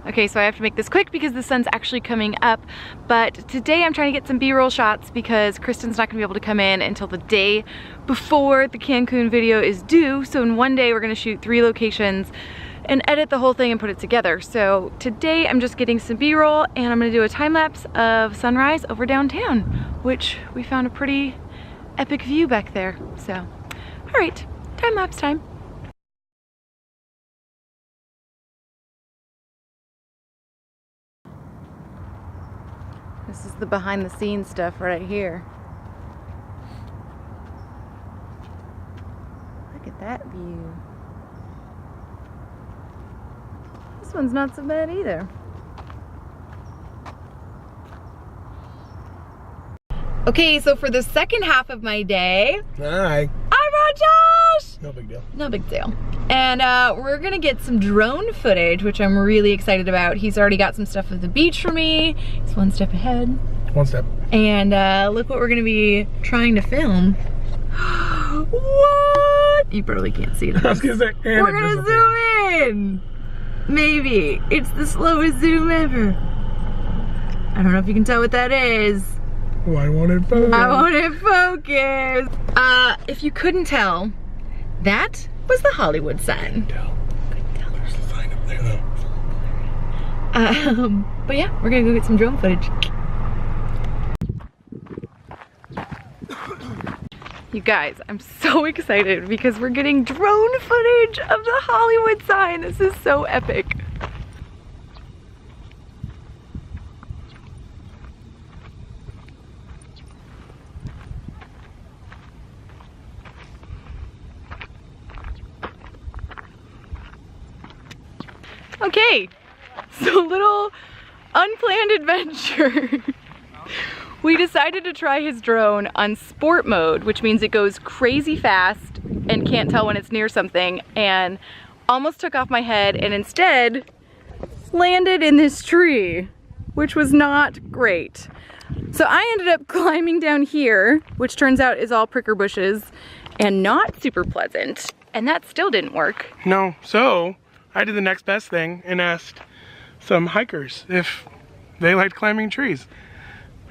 Okay, so I have to make this quick because the sun's actually coming up, but today I'm trying to get some B-roll shots because Kristen's not gonna be able to come in until the day before the Cancun video is due. So in one day we're gonna shoot 3 locations and edit the whole thing and put it together. So today I'm just getting some B-roll and I'm gonna do a time lapse of sunrise over downtown, which we found a pretty epic view back there. So, all right, time lapse time. This is the behind the scenes stuff right here. Look at that view. This one's not so bad either. Okay, so for the second half of my day, Hi. I brought Josh! No big deal. No big deal. And we're gonna get some drone footage, which I'm really excited about. He's already got some stuff at the beach for me. He's one step ahead. One step. And look what we're gonna be trying to film. What? You probably can't see it. I was gonna say, We're gonna zoom in. Maybe. It's the slowest zoom ever. I don't know if you can tell what that is. Oh, I want it focused. I want it focused. If you couldn't tell, that was the Hollywood sign. Couldn't tell. There's the sign up there though. But yeah, we're gonna go get some drone footage. You guys, I'm so excited because we're getting drone footage of the Hollywood sign. This is so epic. Okay, so little unplanned adventure. We decided to try his drone on sport mode, which means it goes crazy fast and can't tell when it's near something, and almost took off my head and instead landed in this tree, which was not great. So I ended up climbing down here, which turns out is all pricker bushes and not super pleasant, and that still didn't work. No, so I did the next best thing and asked some hikers if they liked climbing trees.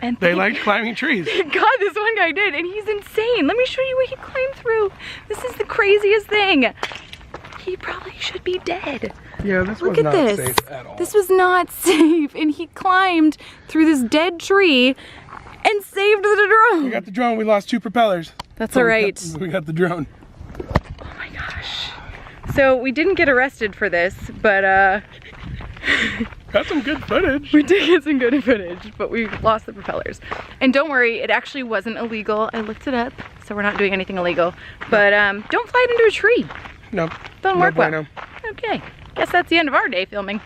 And They liked climbing trees. God, this one guy did, and he's insane. Let me show you what he climbed through. This is the craziest thing. He probably should be dead. Yeah, this Look was at not this. safe at all. This was not safe, and he climbed through this dead tree and saved the drone. We got the drone. We lost 2 propellers. That's So all right. We got the drone. Oh my gosh. So we didn't get arrested for this, but Got some good footage. we did get some good footage, but we lost the propellers. And don't worry, it actually wasn't illegal. I looked it up, so we're not doing anything illegal. But don't fly it into a tree. No. Doesn't No work well. bueno. Okay, guess that's the end of our day filming.